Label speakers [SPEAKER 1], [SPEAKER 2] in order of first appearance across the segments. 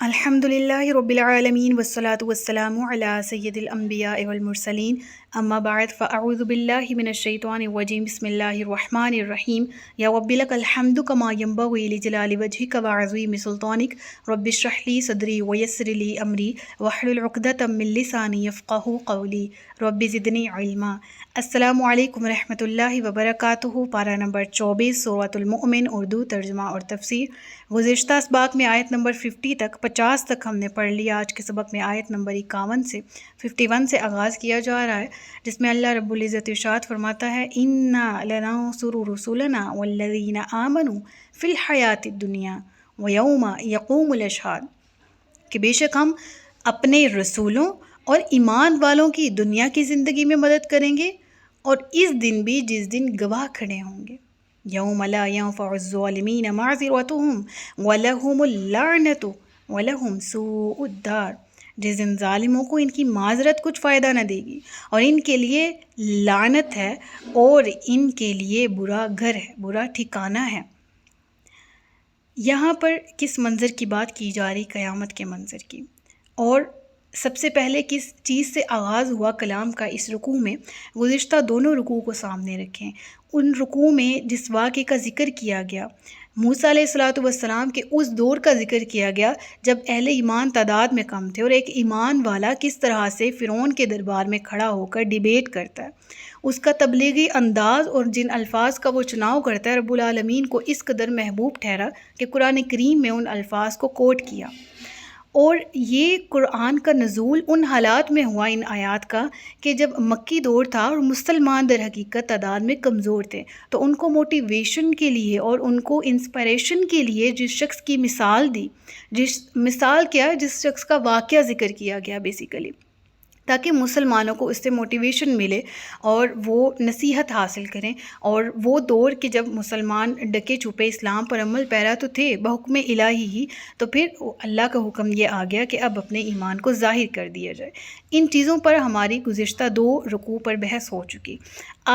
[SPEAKER 1] الحمدللہ رب العالمین والصلاة والسلام علی سید الانبیاء والمرسلین اما بعد فاعوذ باللہ من الشیطان الرجیم بسم اللہ الرحمن الرحیم یا رب لک الحمد کما ینبغی لجلال وجہک وعظیم سلطانک رب اشرح لی صدری ویسر لی امری واحلل عقدۃ من لسانی یفقہوا قولی رب زدنی علما۔ السلام علیکم ورحمۃ اللہ وبرکاتہ۔ پارہ نمبر 24 سورۃ المؤمن، اردو ترجمہ اور تفسیر۔ گزشتہ اسباق میں آیت نمبر 50 تک ہم نے پڑھ لیا۔ آج کے سبق میں آیت نمبر 51 سے آغاز کیا جا رہا ہے، جس میں اللہ رب العزت ارشاد فرماتا ہے اِنَّا لَنَنصُرُ رُسُلَنَا وَالَّذِينَ آمَنُوا فِي الْحَيَاةِ الدُّنْيَا وَيَوْمَ يَقُومُ الْأَشْهَادُ، کہ بے شک ہم اپنے رسولوں اور ایمان والوں کی دنیا کی زندگی میں مدد کریں گے اور اس دن بھی جس دن گواہ کھڑے ہوں گے۔ یوم لا ينفع الظالمین معذرتهم ولہم اللعنۃ ولہم سوء الدار، جس دن ظالموں کو ان کی معذرت کچھ فائدہ نہ دے گی اور ان کے لیے لعنت ہے اور ان کے لیے برا گھر ہے، برا ٹھکانہ ہے۔ یہاں پر کس منظر کی بات کی جا رہی؟ قیامت کے منظر کی۔ اور سب سے پہلے کس چیز سے آغاز ہوا کلام کا اس رکوع میں؟ گزشتہ دونوں رکوع کو سامنے رکھیں۔ ان رکوع میں جس واقعے کا ذکر کیا گیا، موسیٰ علیہ السلام کے اس دور کا ذکر کیا گیا جب اہل ایمان تعداد میں کم تھے، اور ایک ایمان والا کس طرح سے فرعون کے دربار میں کھڑا ہو کر ڈیبیٹ کرتا ہے، اس کا تبلیغی انداز اور جن الفاظ کا وہ چناؤ کرتا ہے، رب العالمین کو اس قدر محبوب ٹھہرا کہ قرآن کریم میں ان الفاظ کو کوٹ کیا۔ اور یہ قرآن کا نزول ان حالات میں ہوا، ان آیات کا، کہ جب مکی دور تھا اور مسلمان در حقیقت تعداد میں کمزور تھے، تو ان کو موٹیویشن کے لیے اور ان کو انسپائریشن کے لیے جس شخص کی مثال دی، جس مثال کیا، جس شخص کا واقعہ ذکر کیا گیا بیسیکلی، تاکہ مسلمانوں کو اس سے موٹیویشن ملے اور وہ نصیحت حاصل کریں۔ اور وہ دور کہ جب مسلمان ڈکے چھپے اسلام پر عمل پیرا تو تھے بحکم الہی ہی، تو پھر اللہ کا حکم یہ آ گیا کہ اب اپنے ایمان کو ظاہر کر دیا جائے۔ ان چیزوں پر ہماری گزشتہ 2 رکوع پر بحث ہو چکی۔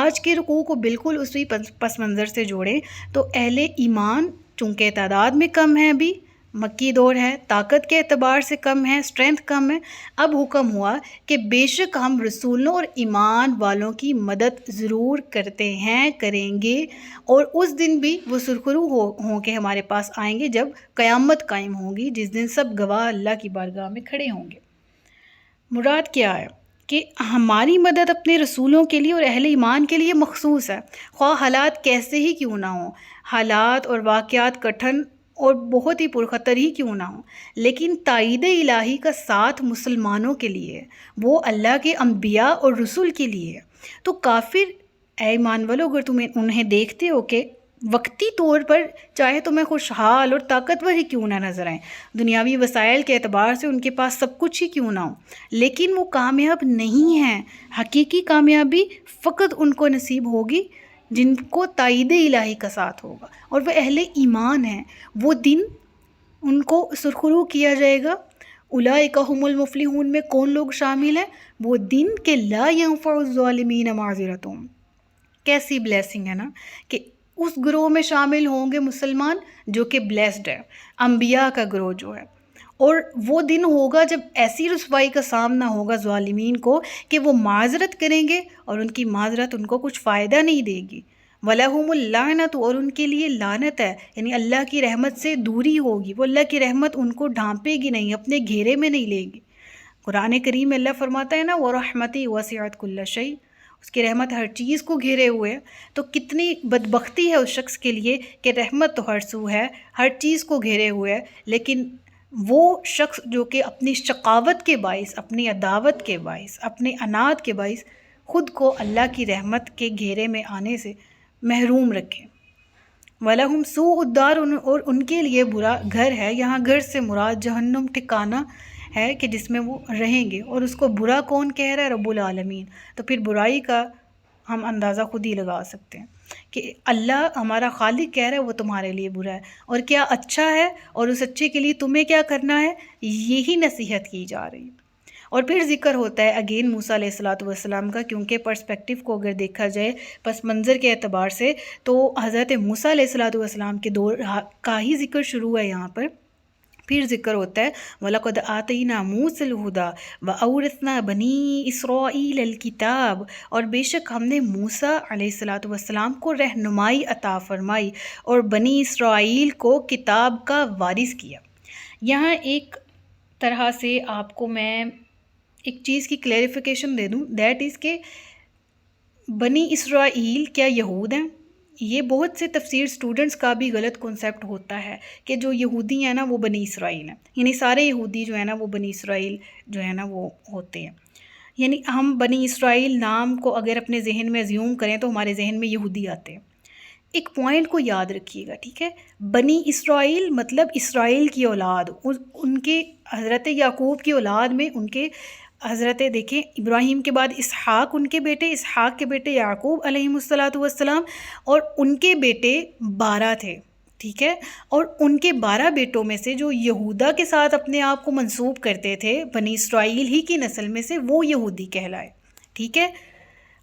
[SPEAKER 1] آج کے رکوع کو بالکل اسی پس منظر سے جوڑیں تو اہل ایمان چونکہ تعداد میں کم ہیں، ابھی مکی دور ہے، طاقت کے اعتبار سے کم ہے، اسٹرینتھ کم ہے، اب حکم ہوا کہ بے شک ہم رسولوں اور ایمان والوں کی مدد ضرور کرتے ہیں، کریں گے، اور اس دن بھی وہ سرخرو ہوں کے ہمارے پاس آئیں گے جب قیامت قائم ہوگی، جس دن سب گواہ اللہ کی بارگاہ میں کھڑے ہوں گے۔ مراد کیا ہے؟ کہ ہماری مدد اپنے رسولوں کے لیے اور اہل ایمان کے لیے مخصوص ہے، خواہ حالات کیسے ہی کیوں نہ ہوں، حالات اور واقعات کٹھن اور بہت ہی پرخطر ہی کیوں نہ ہوں، لیکن تائید الہی کا ساتھ مسلمانوں کے لیے ہے، وہ اللہ کے انبیاء اور رسول کے لیے ہے۔ تو کافر، اے ایمان والو، اگر تم انہیں دیکھتے ہو کہ وقتی طور پر چاہے تمہیں خوشحال اور طاقتور ہی کیوں نہ نظر آئیں، دنیاوی وسائل کے اعتبار سے ان کے پاس سب کچھ ہی کیوں نہ ہو، لیکن وہ کامیاب نہیں ہیں۔ حقیقی کامیابی فقط ان کو نصیب ہوگی جن کو تائید الہی کا ساتھ ہوگا، اور وہ اہل ایمان ہیں۔ وہ دن ان کو سرخرو کیا جائے گا۔ اولئک هم المفلحون میں کون لوگ شامل ہیں؟ وہ دن کہ لا ينفع الظالمین معذرتهم۔ کیسی بلیسنگ ہے نا، کہ اس گروہ میں شامل ہوں گے مسلمان جو کہ بلیسڈ ہے، انبیاء کا گروہ جو ہے۔ اور وہ دن ہوگا جب ایسی رسوائی کا سامنا ہوگا ظالمین کو کہ وہ معذرت کریں گے اور ان کی معذرت ان کو کچھ فائدہ نہیں دے گی۔ وَلَهُمُ اللَّعْنَةُ، اور ان کے لیے لعنت ہے، یعنی اللہ کی رحمت سے دوری ہوگی، وہ اللہ کی رحمت ان کو ڈھانپے گی نہیں، اپنے گھیرے میں نہیں لے گی۔ قرآن کریم میں اللہ فرماتا ہے نا وَرَحْمَتِي وَسِعَتْ كُلَّ شَيْءٍ، اس کی رحمت ہر چیز کو گھیرے ہوئے ہے۔ تو کتنی بدبختی ہے اس شخص کے لیے کہ رحمت تو ہر سو ہے، ہر چیز کو گھیرے ہوئے ہے، لیکن وہ شخص جو کہ اپنی شقاوت کے باعث، اپنی عداوت کے باعث، اپنے عناد کے باعث خود کو اللہ کی رحمت کے گھیرے میں آنے سے محروم رکھے۔ وَلَهُمْ سُوءُ الدَّارِ، اور ان کے لیے برا گھر ہے۔ یہاں گھر سے مراد جہنم ٹھکانہ ہے کہ جس میں وہ رہیں گے، اور اس کو برا کون کہہ رہا ہے؟ رب العالمین۔ تو پھر برائی کا ہم اندازہ خود ہی لگا سکتے ہیں کہ اللہ ہمارا خالق کہہ رہا ہے وہ تمہارے لیے برا ہے، اور کیا اچھا ہے، اور اس اچھے کے لیے تمہیں کیا کرنا ہے، یہی نصیحت کی جا رہی ہے۔ اور پھر ذکر ہوتا ہے اگین موسیٰ علیہ السلام کا، کیونکہ پرسپیکٹیو کو اگر دیکھا جائے پس منظر کے اعتبار سے، تو حضرت موسیٰ علیہ السلام کے دور کا ہی ذکر شروع ہے یہاں پر۔ پھر ذکر ہوتا ہے وَلَقَدْ آتَيْنَا مُوسَى الْهُدَى وَأَوْرَثْنَا بَنِي إِسْرَائِيلَ الْكِتَابَ، اور بے شک ہم نے موسیٰ علیہ السلام کو رہنمائی عطا فرمائی اور بنی اسرائیل کو کتاب کا وارث کیا۔ یہاں ایک طرح سے آپ کو میں ایک چیز کی کلیریفیکیشن دے دوں، دیٹ از کہ بنی اسرائیل کیا یہود ہیں؟ یہ بہت سے تفسیر سٹوڈنٹس کا بھی غلط کنسیپٹ ہوتا ہے کہ جو یہودی ہیں نا وہ بنی اسرائیل ہیں، یعنی سارے یہودی جو ہیں نا وہ بنی اسرائیل جو ہے نا وہ ہوتے ہیں۔ یعنی ہم بنی اسرائیل نام کو اگر اپنے ذہن میں زیوم کریں تو ہمارے ذہن میں یہودی آتے ہیں۔ ایک پوائنٹ کو یاد رکھیے گا، ٹھیک ہے؟ بنی اسرائیل مطلب اسرائیل کی اولاد، ان کے حضرت یعقوب کی اولاد میں ان کے حضرت دیکھیں ابراہیم کے بعد اسحاق ان کے بیٹے، اسحاق کے بیٹے یعقوب علیہ السلام، اور ان کے بیٹے 12 تھے، ٹھیک ہے؟ اور ان کے 12 بیٹوں میں سے جو یہودا کے ساتھ اپنے آپ کو منسوب کرتے تھے بنی اسرائیل ہی کی نسل میں سے، وہ یہودی کہلائے، ٹھیک ہے؟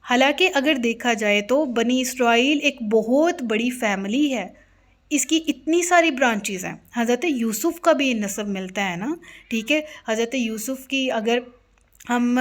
[SPEAKER 1] حالانکہ اگر دیکھا جائے تو بنی اسرائیل ایک بہت بڑی فیملی ہے، اس کی اتنی ساری برانچز ہیں۔ حضرت یوسف کا بھی نسب ملتا ہے نا، ٹھیک ہے؟ حضرت یوسف کی اگر ہم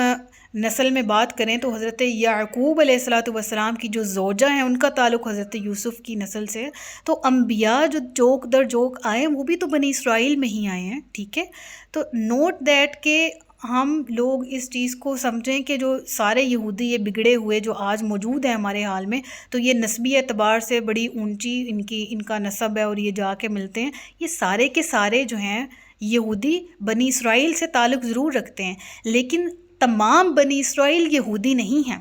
[SPEAKER 1] نسل میں بات کریں تو حضرت یعقوب علیہ السلام کی جو زوجہ ہیں ان کا تعلق حضرت یوسف کی نسل سے ہے۔ تو انبیاء جو جوک در جوک آئے ہیں وہ بھی تو بنی اسرائیل میں ہی آئے ہیں، ٹھیک ہے؟ تو نوٹ دیٹ کہ ہم لوگ اس چیز کو سمجھیں کہ جو سارے یہودی یہ بگڑے ہوئے جو آج موجود ہیں ہمارے حال میں، تو یہ نسبی اعتبار سے بڑی اونچی ان کا نسب ہے اور یہ جا کے ملتے ہیں، یہ سارے کے سارے جو ہیں یہودی بنی اسرائیل سے تعلق ضرور رکھتے ہیں، لیکن تمام بنی اسرائیل یہودی نہیں ہیں،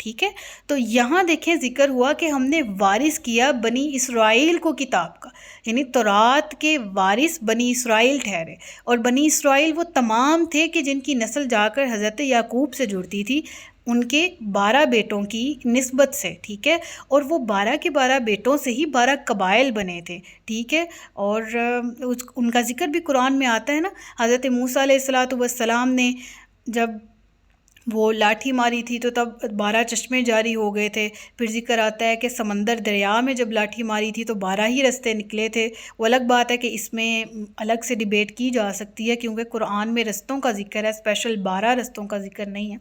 [SPEAKER 1] ٹھیک ہے؟ تو یہاں دیکھیں ذکر ہوا کہ ہم نے وارث کیا بنی اسرائیل کو کتاب کا، یعنی تورات کے وارث بنی اسرائیل ٹھہرے، اور بنی اسرائیل وہ تمام تھے کہ جن کی نسل جا کر حضرت یعقوب سے جڑتی تھی، ان کے 12 بیٹوں کی نسبت سے، ٹھیک ہے؟ اور وہ 12 کے 12 بیٹوں سے ہی 12 قبائل بنے تھے، ٹھیک ہے؟ اور ان کا ذکر بھی قرآن میں آتا ہے نا، حضرت موسیٰ علیہ السلام نے جب وہ لاٹھی ماری تھی تو تب 12 چشمے جاری ہو گئے تھے، پھر ذکر آتا ہے کہ سمندر دریا میں جب لاٹھی ماری تھی تو 12 ہی رستے نکلے تھے۔ وہ الگ بات ہے کہ اس میں الگ سے ڈیبیٹ کی جا سکتی ہے کیونکہ قرآن میں رستوں کا ذکر ہے، اسپیشل 12 رستوں کا ذکر نہیں ہے۔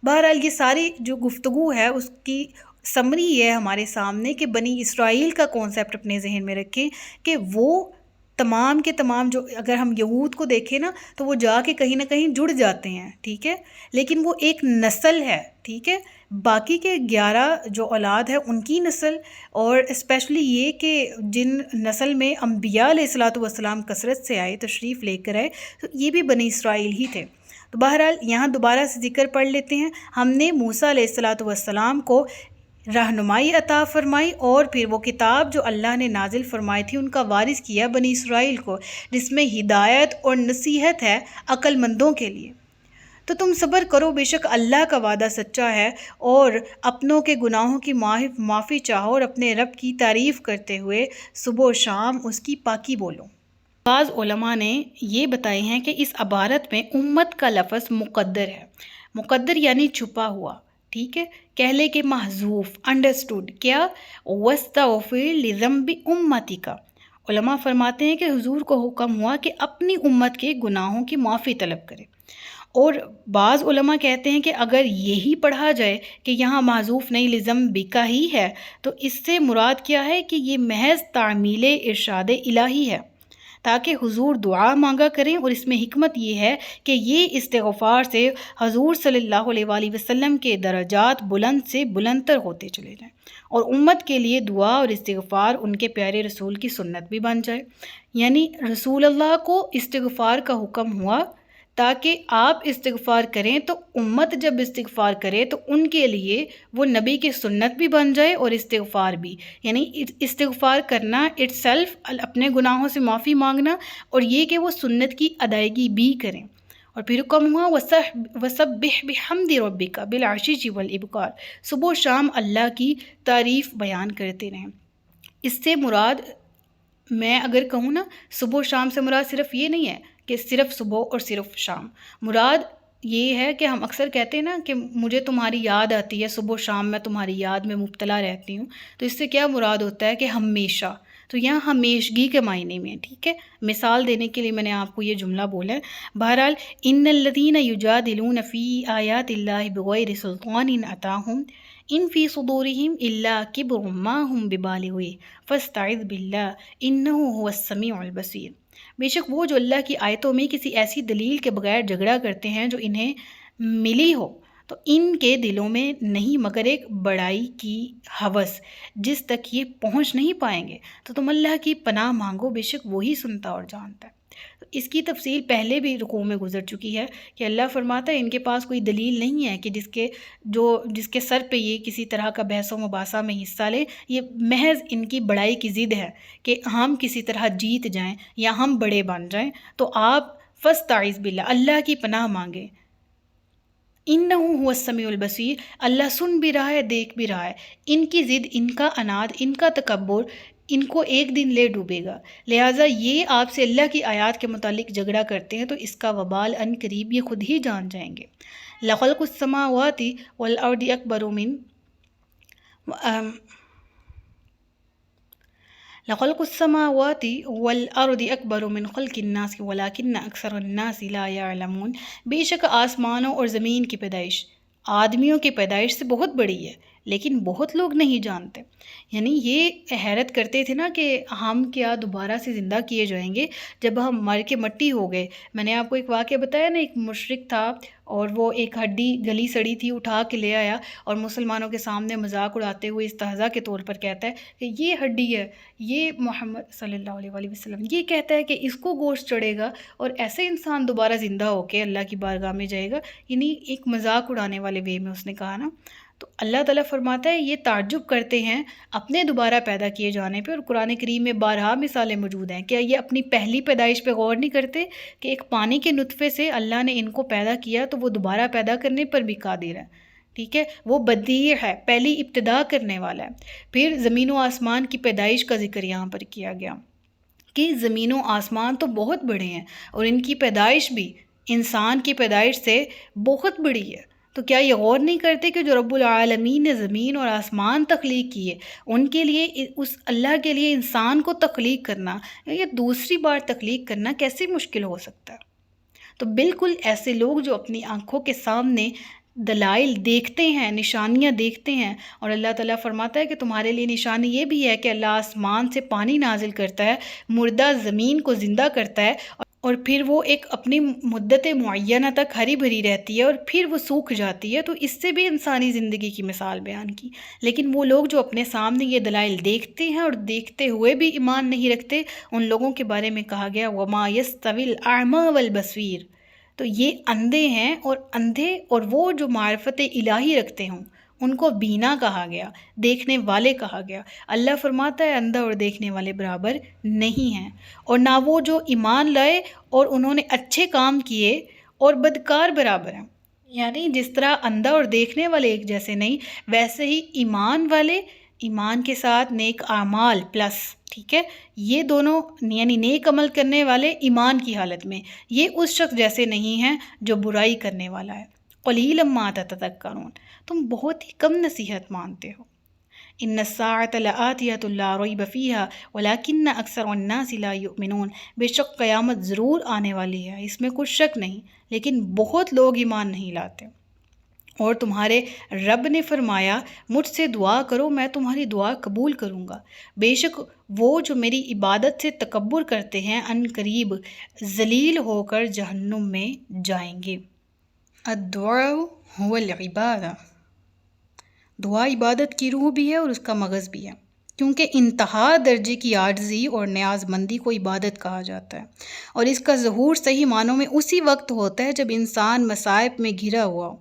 [SPEAKER 1] بہرحال یہ ساری جو گفتگو ہے اس کی سمری ہے ہمارے سامنے کہ بنی اسرائیل کا کانسیپٹ اپنے ذہن میں رکھیں کہ وہ تمام کے تمام، جو اگر ہم یہود کو دیکھیں نا تو وہ جا کے کہیں نہ کہیں جڑ جاتے ہیں، ٹھیک ہے؟ لیکن وہ ایک نسل ہے، ٹھیک ہے؟ باقی کے 11 جو اولاد ہے ان کی نسل، اور اسپیشلی یہ کہ جن نسل میں انبیاء علیہ السلام کثرت سے آئے، تشریف لے کر آئے، تو یہ بھی بنی اسرائیل ہی تھے۔ تو بہرحال یہاں دوبارہ سے ذکر پڑھ لیتے ہیں، ہم نے موسیٰ علیہ السلام کو رہنمائی عطا فرمائی اور پھر وہ کتاب جو اللہ نے نازل فرمائی تھی ان کا وارث کیا بنی اسرائیل کو، جس میں ہدایت اور نصیحت ہے عقل مندوں کے لیے۔ تو تم صبر کرو، بے شک اللہ کا وعدہ سچا ہے، اور اپنوں کے گناہوں کی معافی چاہو اور اپنے رب کی تعریف کرتے ہوئے صبح و شام اس کی پاکی بولو۔ بعض علماء نے یہ بتائے ہیں کہ اس عبارت میں امت کا لفظ مقدر ہے، مقدر یعنی چھپا ہوا، ٹھیک ہے؟ کہہ لے کہ محذوف، انڈرسٹوڈ، کیا وَاسْتَغْفِرْ لِذَنْبِ أُمَّتِكَ۔ علماء فرماتے ہیں کہ حضور کو حکم ہوا کہ اپنی امت کے گناہوں کی معافی طلب کرے، اور بعض علماء کہتے ہیں کہ اگر یہی پڑھا جائے کہ یہاں محذوف نہیں لِذَنْبِكَ ہی ہے تو اس سے مراد کیا ہے کہ یہ محض تعمیل ارشاد الہی ہے تاکہ حضور دعا مانگا کریں، اور اس میں حکمت یہ ہے کہ یہ استغفار سے حضور صلی اللہ علیہ وآلہ وسلم کے درجات بلند سے بلندتر ہوتے چلے جائیں، اور امت کے لیے دعا اور استغفار ان کے پیارے رسول کی سنت بھی بن جائے۔ یعنی رسول اللہ کو استغفار کا حکم ہوا تاکہ آپ استغفار کریں، تو امت جب استغفار کرے تو ان کے لیے وہ نبی کی سنت بھی بن جائے اور استغفار بھی، یعنی استغفار کرنا اٹ سیلف، اپنے گناہوں سے معافی مانگنا، اور یہ کہ وہ سنت کی ادائیگی بھی کریں۔ اور پھر حکم ہوا وَسَبِّحْ بِحَمْدِ رَبِّكَ بِالْعَشِيِّ وَالْإِبْكَارِ، صبح و شام اللہ کی تعریف بیان کرتے رہیں۔ اس سے مراد میں اگر کہوں نا، صبح و شام سے مراد صرف یہ نہیں ہے کہ صرف صبح اور صرف شام، مراد یہ ہے کہ ہم اکثر کہتے ہیں نا کہ مجھے تمہاری یاد آتی ہے، صبح و شام میں تمہاری یاد میں مبتلا رہتی ہوں، تو اس سے کیا مراد ہوتا ہے کہ ہمیشہ، تو یہاں ہمیشگی کے معنی میں ہے، ٹھیک ہے، مثال دینے کے لیے میں نے آپ کو یہ جملہ بولا ہے۔ بہرحال ان الذین یجادلون فی آیات اللہ بغیر سلطان اتاہم ان فی صدورہم الا کبر ما ہم ببالغہ فاستعذ باللہ انہ هو السمیع البصیر۔ بے شک وہ جو اللہ کی آیتوں میں کسی ایسی دلیل کے بغیر جھگڑا کرتے ہیں جو انہیں ملی ہو، تو ان کے دلوں میں نہیں مگر ایک بڑائی کی ہوس جس تک یہ پہنچ نہیں پائیں گے، تو تم اللہ کی پناہ مانگو، بے شک وہی سنتا اور جانتا ہے۔ تو اس کی تفصیل پہلے بھی رکوع میں گزر چکی ہے کہ اللہ فرماتا ہے ان کے پاس کوئی دلیل نہیں ہے کہ جس کے سر پہ یہ کسی طرح کا بحث و مباحثہ میں حصہ لے، یہ محض ان کی بڑائی کی ضد ہے کہ ہم کسی طرح جیت جائیں یا ہم بڑے بن جائیں۔ تو آپ فاستعذ باللہ، اللہ کی پناہ مانگیں، انہ هو السمیع البصیر، اللہ سن بھی رہا ہے، دیکھ بھی رہا ہے۔ ان کی ضد، ان کا عناد، ان کا تکبر ان کو ایک دن لے ڈوبے گا، لہٰذا یہ آپ سے اللہ کی آیات کے متعلق جھگڑا کرتے ہیں تو اس کا وبال ان قریب یہ خود ہی جان جائیں گے۔ لخلق السماوات والارض اکبر من لخلق السماوات والارض اکبر من خلق الناس ولکن اکثر الناس لا یعلمون۔ بے شک آسمانوں اور زمین کی پیدائش آدمیوں کی پیدائش سے بہت بڑی ہے، لیکن بہت لوگ نہیں جانتے۔ یعنی یہ حیرت کرتے تھے نا کہ ہم کیا دوبارہ سے زندہ کیے جائیں گے جب ہم مر کے مٹی ہو گئے۔ میں نے آپ کو ایک واقعہ بتایا نا، ایک مشرک تھا اور وہ ایک ہڈی گلی سڑی تھی اٹھا کے لے آیا اور مسلمانوں کے سامنے مذاق اڑاتے ہوئے استہزاء کے طور پر کہتا ہے کہ یہ ہڈی ہے، یہ محمد صلی اللہ علیہ وآلہ وسلم یہ کہتا ہے کہ اس کو گوشت چڑھے گا اور ایسے انسان دوبارہ زندہ ہو کے اللہ کی بارگاہ میں جائے گا۔ یعنی ایک مذاق اڑانے والے وے میں اس نے کہا نا۔ تو اللہ تعالیٰ فرماتا ہے یہ تعجب کرتے ہیں اپنے دوبارہ پیدا کیے جانے پہ، اور قرآن کریم میں بارہا مثالیں موجود ہیں۔ کیا یہ اپنی پہلی پیدائش پہ غور نہیں کرتے کہ ایک پانی کے نطفے سے اللہ نے ان کو پیدا کیا تو وہ دوبارہ پیدا کرنے پر بھی قادر ہے، ٹھیک ہے، وہ بدیع ہے، پہلی ابتدا کرنے والا ہے۔ پھر زمین و آسمان کی پیدائش کا ذکر یہاں پر کیا گیا کہ زمین و آسمان تو بہت بڑے ہیں اور ان کی پیدائش بھی انسان کی پیدائش سے بہت بڑی ہے۔ تو کیا یہ غور نہیں کرتے کہ جو رب العالمین نے زمین اور آسمان تخلیق کیے، ان کے لیے، اس اللہ کے لیے انسان کو تخلیق کرنا یا دوسری بار تخلیق کرنا کیسے مشکل ہو سکتا ہے؟ تو بالکل ایسے لوگ جو اپنی آنکھوں کے سامنے دلائل دیکھتے ہیں، نشانیاں دیکھتے ہیں، اور اللہ تعالیٰ فرماتا ہے کہ تمہارے لیے نشانی یہ بھی ہے کہ اللہ آسمان سے پانی نازل کرتا ہے، مردہ زمین کو زندہ کرتا ہے، اور پھر وہ ایک اپنی مدت معینہ تک ہری بھری رہتی ہے اور پھر وہ سوکھ جاتی ہے۔ تو اس سے بھی انسانی زندگی کی مثال بیان کی۔ لیکن وہ لوگ جو اپنے سامنے یہ دلائل دیکھتے ہیں اور دیکھتے ہوئے بھی ایمان نہیں رکھتے، ان لوگوں کے بارے میں کہا گیا وَمَا يَسْتَوِي الْأَعْمَى وَالْبَصِيرُ۔ تو یہ اندھے ہیں، اور اندھے اور وہ جو معرفت الہی رکھتے ہوں ان کو بینا کہا گیا، دیکھنے والے کہا گیا۔ اللہ فرماتا ہے اندھا اور دیکھنے والے برابر نہیں ہیں، اور نہ وہ جو ایمان لائے اور انہوں نے اچھے کام کیے اور بدکار برابر ہیں۔ یعنی جس طرح اندھا اور دیکھنے والے ایک جیسے نہیں، ویسے ہی ایمان والے، ایمان کے ساتھ نیک اعمال پلس، ٹھیک ہے، یہ دونوں یعنی نیک عمل کرنے والے ایمان کی حالت میں، یہ اس شخص جیسے نہیں ہیں جو برائی کرنے والا ہے۔ قلیلا ما تتذکرون، تم بہت ہی کم نصیحت مانتے ہو۔ ان الساعۃ لآتیۃ لا ریب فیہا ولکن اکثر الناس لا یؤمنون۔ بے شک قیامت ضرور آنے والی ہے، اس میں کچھ شک نہیں، لیکن بہت لوگ ایمان نہیں لاتے۔ اور تمہارے رب نے فرمایا مجھ سے دعا کرو، میں تمہاری دعا قبول کروں گا، بے شک وہ جو میری عبادت سے تکبر کرتے ہیں ان قریب ذلیل ہو کر جہنم میں جائیں گے۔ الدعاء هو العبادہ، دعا عبادت کی روح بھی ہے اور اس کا مغز بھی ہے، کیونکہ انتہا درجے کی عاجزی اور نیاز مندی کو عبادت کہا جاتا ہے، اور اس کا ظہور صحیح معنوں میں اسی وقت ہوتا ہے جب انسان مصائب میں گھرا ہوا ہو،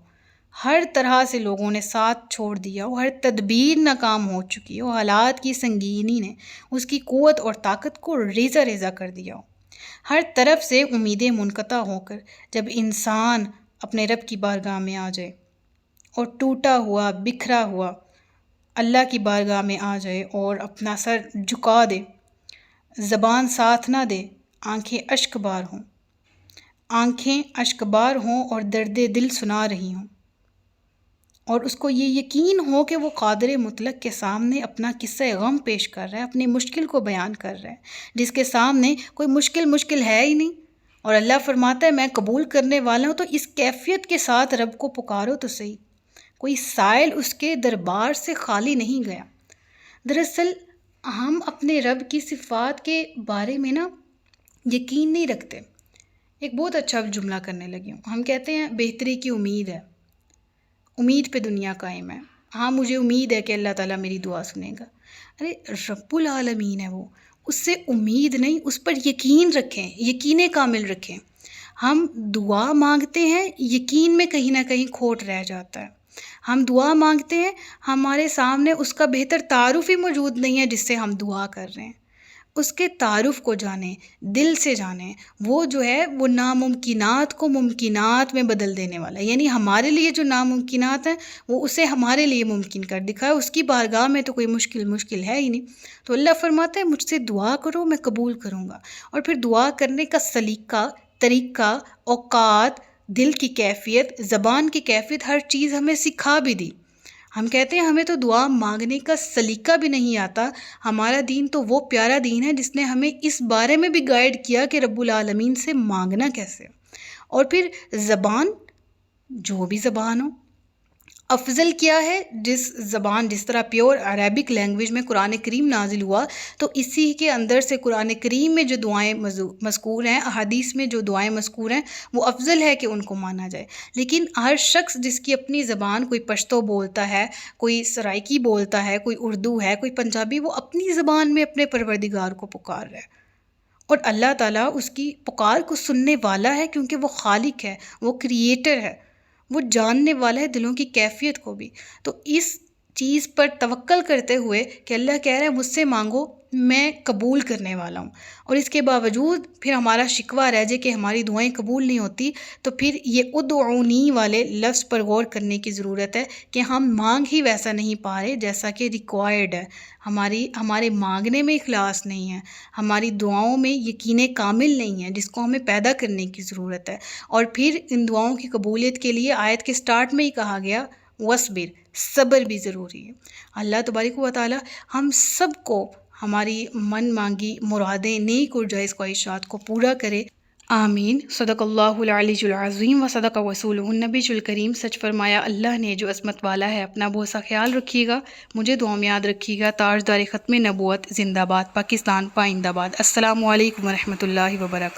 [SPEAKER 1] ہر طرح سے لوگوں نے ساتھ چھوڑ دیا ہو، ہر تدبیر ناکام ہو چکی ہو، حالات کی سنگینی نے اس کی قوت اور طاقت کو ریزہ ریزہ کر دیا ہو، ہر طرف سے امیدیں منقطع ہو کر جب انسان اپنے رب کی بارگاہ میں آ جائے اور ٹوٹا ہوا بکھرا ہوا اللہ کی بارگاہ میں آ جائے اور اپنا سر جھکا دے، زبان ساتھ نہ دے، آنکھیں اشک بار ہوں، آنکھیں اشک بار ہوں اور درد دل سنا رہی ہوں، اور اس کو یہ یقین ہو کہ وہ قادر مطلق کے سامنے اپنا قصہ غم پیش کر رہا ہے، اپنی مشکل کو بیان کر رہا ہے، جس کے سامنے کوئی مشکل ہے ہی نہیں، اور اللہ فرماتا ہے میں قبول کرنے والا ہوں۔ تو اس کیفیت کے ساتھ رب کو پکارو تو صحیح، کوئی سائل اس کے دربار سے خالی نہیں گیا۔ دراصل ہم اپنے رب کی صفات کے بارے میں نا یقین نہیں رکھتے۔ ایک بہت اچھا جملہ کرنے لگی ہوں، ہم کہتے ہیں بہتری کی امید ہے، امید پہ دنیا قائم ہے، ہاں مجھے امید ہے کہ اللہ تعالیٰ میری دعا سنے گا۔ ارے رب العالمین ہے وہ، اس سے امید نہیں، اس پر یقین رکھیں، یقین کامل رکھیں۔ ہم دعا مانگتے ہیں، یقین میں کہیں نہ کہیں کھوٹ رہ جاتا ہے۔ ہم دعا مانگتے ہیں، ہمارے سامنے اس کا بہتر تعارف ہی موجود نہیں ہے جس سے ہم دعا کر رہے ہیں۔ اس کے تعارف کو جانیں، دل سے جانیں، وہ جو ہے وہ ناممکنات کو ممکنات میں بدل دینے والا ہے، یعنی ہمارے لیے جو ناممکنات ہیں وہ اسے ہمارے لیے ممکن کر دکھائے۔ اس کی بارگاہ میں تو کوئی مشکل ہے ہی نہیں۔ تو اللہ فرماتا ہے مجھ سے دعا کرو میں قبول کروں گا۔ اور پھر دعا کرنے کا سلیقہ، طریقہ، اوقات، دل کی کیفیت، زبان کی کیفیت، ہر چیز ہمیں سکھا بھی دی۔ ہم کہتے ہیں ہمیں تو دعا مانگنے کا سلیقہ بھی نہیں آتا۔ ہمارا دین تو وہ پیارا دین ہے جس نے ہمیں اس بارے میں بھی گائیڈ کیا کہ رب العالمین سے مانگنا کیسے۔ اور پھر زبان، جو بھی زبان ہو، افضل کیا ہے جس زبان، جس طرح پیور عربک لینگویج میں قرآن کریم نازل ہوا تو اسی کے اندر سے قرآن کریم میں جو دعائیں مذکور ہیں، احادیث میں جو دعائیں مذکور ہیں، وہ افضل ہے کہ ان کو مانا جائے۔ لیکن ہر شخص جس کی اپنی زبان، کوئی پشتو بولتا ہے، کوئی سرائکی بولتا ہے، کوئی اردو ہے، کوئی پنجابی، وہ اپنی زبان میں اپنے پروردگار کو پکار رہا ہے، اور اللہ تعالیٰ اس کی پکار کو سننے والا ہے، کیونکہ وہ خالق ہے، وہ کریٹر ہے، وہ جاننے والا ہے دلوں کی کیفیت کو بھی۔ تو اس چیز پر توکل کرتے ہوئے کہ اللہ کہہ رہا ہے مجھ سے مانگو، میں قبول کرنے والا ہوں، اور اس کے باوجود پھر ہمارا شکوہ رہ جائے کہ ہماری دعائیں قبول نہیں ہوتی، تو پھر یہ ادعونی والے لفظ پر غور کرنے کی ضرورت ہے کہ ہم مانگ ہی ویسا نہیں پا رہے جیسا کہ ریکوائرڈ ہے۔ ہمارے مانگنے میں اخلاص نہیں ہے، ہماری دعاؤں میں یقین کامل نہیں ہے، جس کو ہمیں پیدا کرنے کی ضرورت ہے۔ اور پھر ان دعاؤں کی قبولیت کے لیے آیت کے سٹارٹ میں ہی کہا گیا وصبر، صبر بھی ضروری ہے۔ اللہ تبارک و تعالی ہم سب کو ہماری من مانگی مرادیں، نیک اور جائز خواہشات کو پورا کرے، آمین۔ صدق اللہ العلی العظیم و صدق رسولہ النبی الکریم۔ سچ فرمایا اللہ نے جو عظمت والا ہے۔ اپنا بہت سا خیال رکھیے گا، مجھے دعا میں یاد رکھیے گا۔ تاجدار ختم نبوت زندہ باد، پاکستان پائندہ باد۔ السلام علیکم ورحمۃ اللہ وبرکاتہ۔